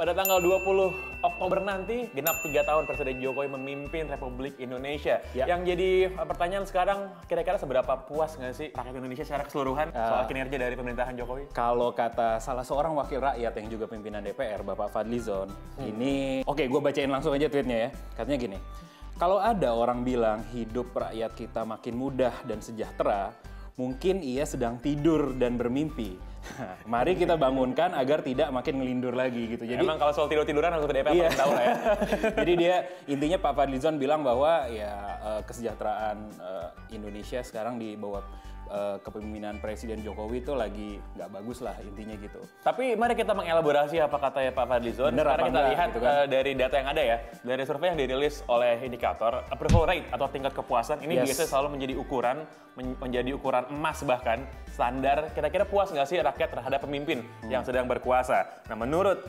Pada tanggal 20 Oktober nanti, genap 3 tahun Presiden Jokowi memimpin Republik Indonesia. Ya. Yang jadi pertanyaan sekarang, kira-kira seberapa puas nggak sih rakyat Indonesia secara keseluruhan soal kinerja dari pemerintahan Jokowi? Kalau kata salah seorang wakil rakyat yang juga pimpinan DPR, Bapak Fadlizon, ini... Oke, gue bacain langsung aja tweetnya ya. Katanya gini, kalau ada orang bilang hidup rakyat kita makin mudah dan sejahtera, mungkin ia sedang tidur dan bermimpi. Mari kita bangunkan agar tidak makin ngelindur lagi gitu. Jadi emang kalau soal tidur-tiduran langsung ke DPR iya. tahu lah ya. Jadi dia intinya Pak Fadlizon bilang bahwa ya kesejahteraan Indonesia sekarang di bawah kepemimpinan Presiden Jokowi itu lagi nggak bagus lah intinya gitu. Tapi mari kita mengelaborasi apa katanya Pak Fadlizon. Bener Sekarang apa kita enggak, lihat gitu kan? dari data yang ada ya, dari survei yang dirilis oleh indikator approval rate atau tingkat kepuasan. Ini Yes. biasanya selalu menjadi ukuran, menjadi ukuran emas bahkan standar. Kira-kira puas nggak sih rakyat terhadap pemimpin yang sedang berkuasa? Nah, menurut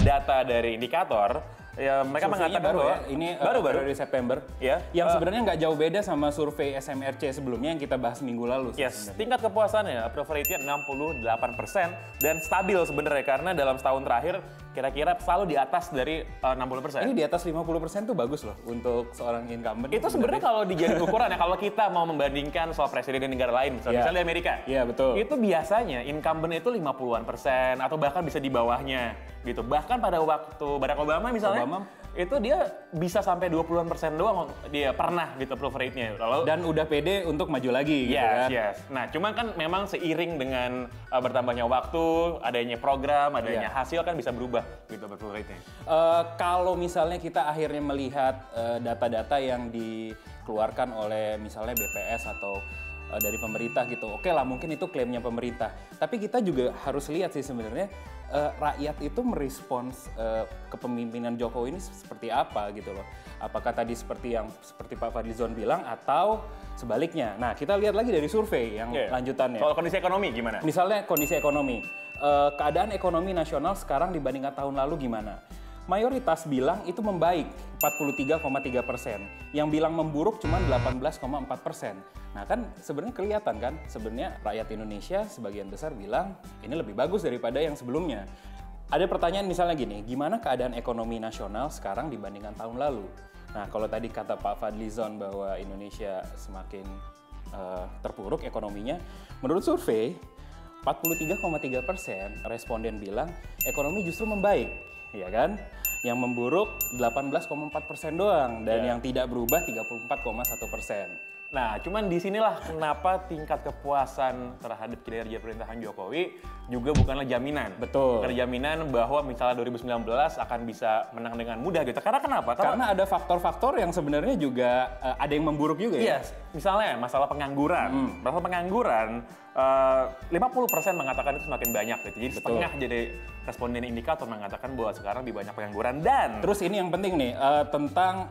data dari indikator, ya mereka Surveinya mengatakan baru bahwa ya, ini baru dari September. Ya. Yang sebenarnya nggak jauh beda sama survei SMRC sebelumnya yang kita bahas minggu lalu. Yes, tingkat kepuasannya approval rate-nya 68% dan stabil sebenarnya karena dalam setahun terakhir kira-kira selalu di atas dari 60%. Ini di atas 50% tuh bagus loh untuk seorang incumbent. Itu sebenarnya kalau dijadiin ukuran ya, kalau kita mau membandingkan soal presiden di negara lain, misalnya di Amerika. Iya, betul. Itu biasanya incumbent itu 50-an% atau bahkan bisa di bawahnya gitu. Bahkan pada waktu Barack Obama misalnya, itu dia bisa sampai 20-an% doang dia pernah gitu approval rate-nya. Dan udah pede untuk maju lagi gitu kan. Yes. Nah, cuman kan memang seiring dengan bertambahnya waktu, adanya program, adanya hasil kan bisa berubah gitu approval rate-nya. Kalau misalnya kita akhirnya melihat data-data yang dikeluarkan oleh misalnya BPS atau dari pemerintah gitu, oke lah mungkin itu klaimnya pemerintah. Tapi kita juga harus lihat sih sebenarnya rakyat itu merespons kepemimpinan Jokowi ini seperti apa gitu loh. Apakah tadi seperti Pak Fadlizon bilang atau sebaliknya. Nah, kita lihat lagi dari survei yang lanjutannya. Soal kondisi ekonomi gimana? Misalnya kondisi ekonomi. Keadaan ekonomi nasional sekarang dibandingkan tahun lalu gimana? Mayoritas bilang itu membaik, 43,3%. Yang bilang memburuk cuma 18,4%. Nah kan sebenarnya kelihatan kan, sebenarnya rakyat Indonesia sebagian besar bilang ini lebih bagus daripada yang sebelumnya. Ada pertanyaan misalnya gini, gimana keadaan ekonomi nasional sekarang dibandingkan tahun lalu? Nah kalau tadi kata Pak Fadlizon bahwa Indonesia semakin terpuruk ekonominya, menurut survei 43,3% responden bilang ekonomi justru membaik. Ya kan? Yang memburuk 18,4% doang dan yang tidak berubah 34,1%. Nah, cuman disinilah kenapa tingkat kepuasan terhadap kinerja pemerintahan Jokowi juga bukanlah jaminan. Betul. Bukan jaminan bahwa misalnya 2019 akan bisa menang dengan mudah gitu. Karena kenapa? Karena ada faktor-faktor yang sebenarnya juga ada yang memburuk juga ya. Yes. Misalnya masalah pengangguran. Masalah pengangguran 50% mengatakan itu semakin banyak gitu. Jadi setengah jadi responden indikator mengatakan bahwa sekarang lebih banyak pengangguran dan terus ini yang penting nih tentang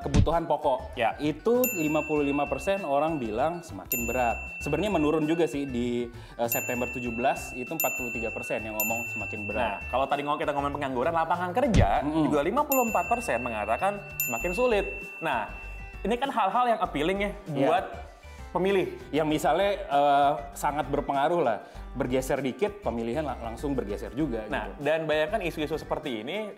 kebutuhan pokok. Ya. Itu 55% orang bilang semakin berat. Sebenarnya menurun juga sih di September 17 itu 43% yang ngomong semakin berat. Nah, kalau tadi kita ngomong pengangguran, lapangan kerja juga 54% mengatakan semakin sulit. Nah, ini kan hal-hal yang appealing ya buat pemilih. Yang misalnya sangat berpengaruh lah. Bergeser dikit, pemilihan langsung bergeser juga. Nah, gitu. dan bayangkan isu-isu seperti ini,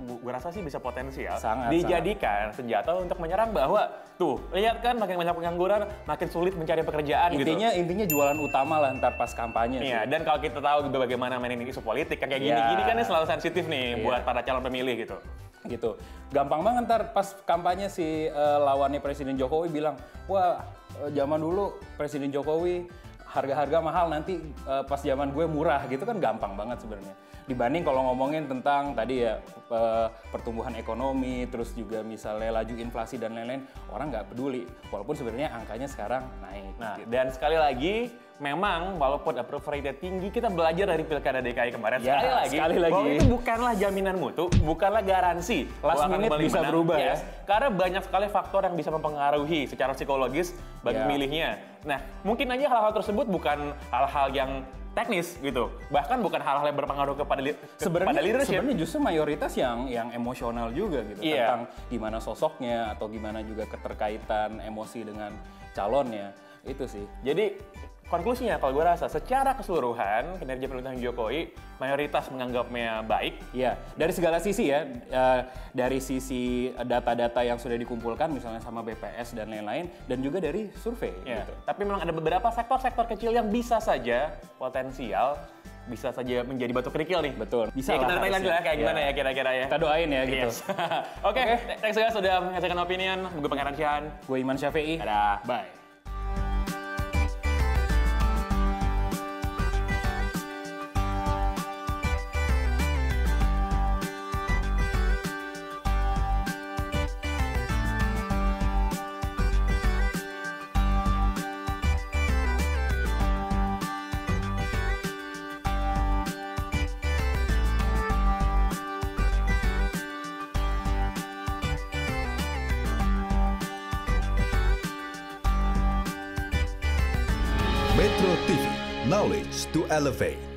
gue rasa sih bisa potensial Sangat, dijadikan senjata untuk menyerang bahwa tuh, lihat kan makin banyak pengangguran, makin sulit mencari pekerjaan Intinya jualan utama lah ntar pas kampanye Iya, sih. dan kalau kita tahu bagaimana mainin isu politik, kayak gini-gini kan ini selalu sensitif nih buat para calon pemilih gitu. Gitu. Gampang banget ntar pas kampanye si lawannya Presiden Jokowi bilang, wah zaman dulu Presiden Jokowi harga-harga mahal, nanti pas zaman gue murah gitu kan gampang banget sebenarnya. Dibanding kalau ngomongin tentang tadi ya pertumbuhan ekonomi, terus juga misalnya laju inflasi dan lain-lain, orang nggak peduli. Walaupun sebenarnya angkanya sekarang naik. Nah, dan sekali lagi, memang walaupun approval rate tinggi, kita belajar dari Pilkada DKI kemarin. Sekali lagi, bahwa itu bukanlah jaminan mutu, bukanlah garansi. Last minute bisa berubah ya. Karena banyak sekali faktor yang bisa mempengaruhi secara psikologis bagi pemilihnya. Nah, mungkin aja hal-hal tersebut bukan hal-hal yang teknis gitu, bahkan bukan hal-hal yang berpengaruh kepada leadership. Sebenarnya justru mayoritas yang emosional juga gitu, tentang gimana sosoknya atau gimana juga keterkaitan emosi dengan calonnya itu sih. Jadi konklusinya kalau gue rasa secara keseluruhan kinerja pemerintahan Jokowi mayoritas menganggapnya baik. Ya, dari segala sisi ya, dari sisi data-data yang sudah dikumpulkan misalnya sama BPS dan lain-lain, dan juga dari survei. Ya. Gitu. Tapi memang ada beberapa sektor-sektor kecil yang bisa saja potensial, bisa saja menjadi batu kerikil nih. Betul. Bisa ya, kita lihat lagi lah kayak gimana ya kira-kira ya. Kita doain ya gitu. Yes. Oke, thanks guys sudah menghasilkan opinion. Gue Pangeran Syahan. Gue Iman Syafi'i. Dadah. Bye. Metro TV, knowledge to elevate.